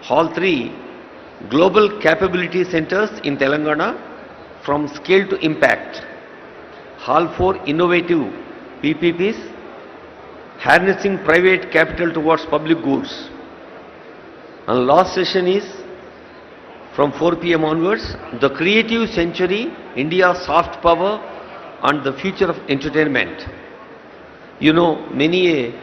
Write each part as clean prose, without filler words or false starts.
Hall 3, Global Capability Centers in Telangana from Scale to Impact. Hall 4, Innovative PPPs, Harnessing Private Capital Towards Public Goods. And last session is from 4 p.m. onwards, The Creative Century, India's Soft Power and the Future of Entertainment. You know, many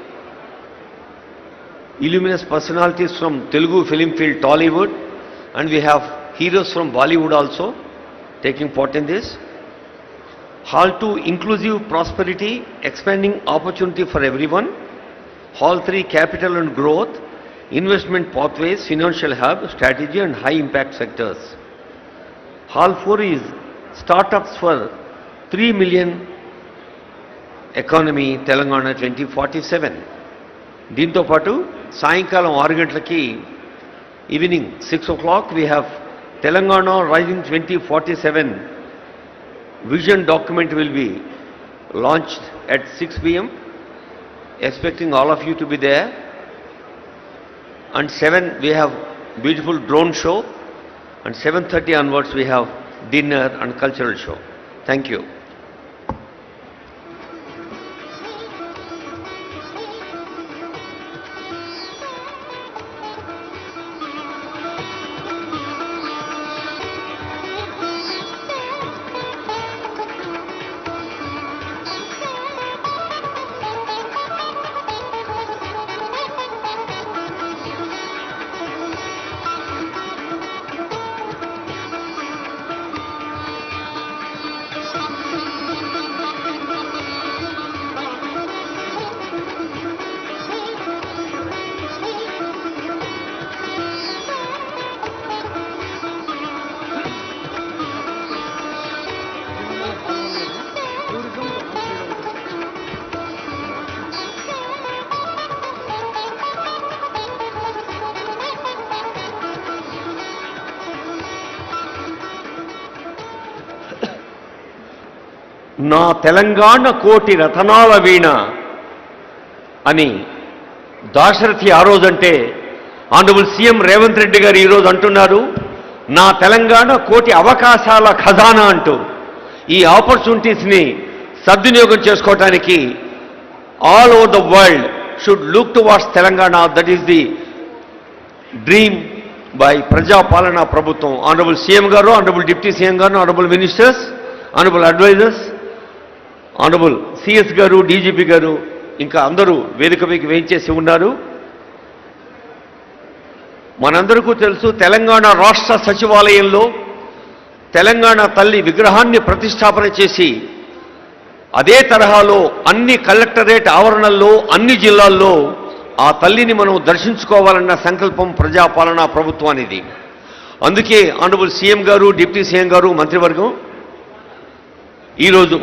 illustrious personalities from Telugu film field, Tollywood, and we have heroes from Bollywood also taking part in this. Hall 2, Inclusive Prosperity, Expanding Opportunity for Everyone. Hall 3, Capital and Growth, Investment Pathways, Financial Hub, Strategy and High Impact Sectors. Hall 4 is Startups for 3 million Economy, Telangana 2047. దీంతో పాటు సాయంకాలం 6 గంటలకి evening 6 o'clock we have Telangana Rising 2047 vision document will be launched at 6 p.m. expecting all of you to be there. And 7 we have beautiful drone show, and 7:30 onwards we have dinner and cultural show. Thank you. నా తెలంగాణ కోటి రతనాల వీణ అని దాశరథి ఆ రోజంటే honourable CM Revanth Reddy గారు ఈరోజు అంటున్నారు, నా తెలంగాణ కోటి అవకాశాల ఖజానా అంటూ. ఈ ఆపర్చునిటీస్ని సద్వినియోగం చేసుకోవటానికి all over the world should look towards Telangana. That is the dream by ప్రజాపాలనా ప్రభుత్వం. ఆనరబుల్ సీఎం గారు, ఆనరబుల్ డిప్యూటీ సీఎం గారు, honourable ministers, honourable advisers, honourable CS గారు, డీజీపీ గారు, ఇంకా అందరూ వేదికపైకి వేయించేసి ఉన్నారు. మనందరికీ తెలుసు, తెలంగాణ రాష్ట్ర సచివాలయంలో తెలంగాణ తల్లి విగ్రహాన్ని ప్రతిష్టాపన చేసి అదే తరహాలో అన్ని కలెక్టరేట్ ఆవరణల్లో అన్ని జిల్లాల్లో ఆ తల్లిని మనం దర్శించుకోవాలన్న సంకల్పం ప్రజాపాలనా ప్రభుత్వానిది. అందుకే ఆనరబుల్ సీఎం గారు, డిప్యూటీ సీఎం గారు, మంత్రివర్గం ఈరోజు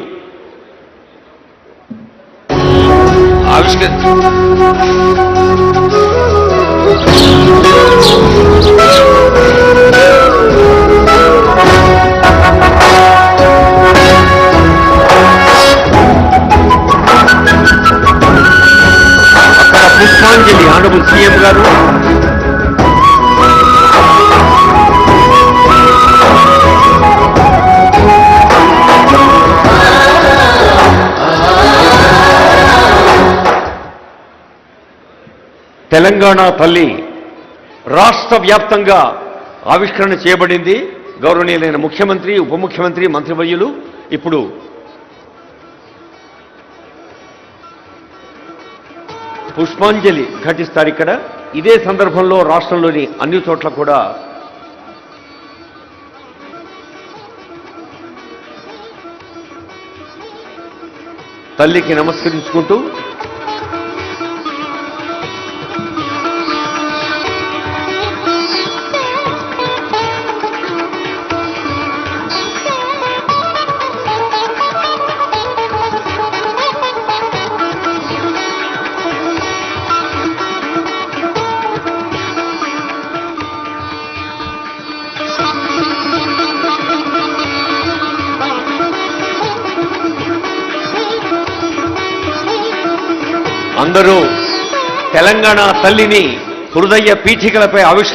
పుష్పాంజలి ఆనరబుల్ సీఎం గారు, తెలంగాణ తల్లి రాష్ట్ర వ్యాప్తంగా ఆవిష్కరణ చేయబడింది. గౌరవనీయులైన ముఖ్యమంత్రి, ఉప ముఖ్యమంత్రి, మంత్రివర్యులు ఇప్పుడు పుష్పాంజలి ఘటిస్తారు ఇక్కడ. ఇదే సందర్భంలో రాష్ట్రంలోని అన్ని చోట్ల కూడా తల్లికి నమస్కరించుకుంటూ అందరూ తెలంగాణ తల్లిని హృదయ పీఠికలపై ఆవిష్కరించారు.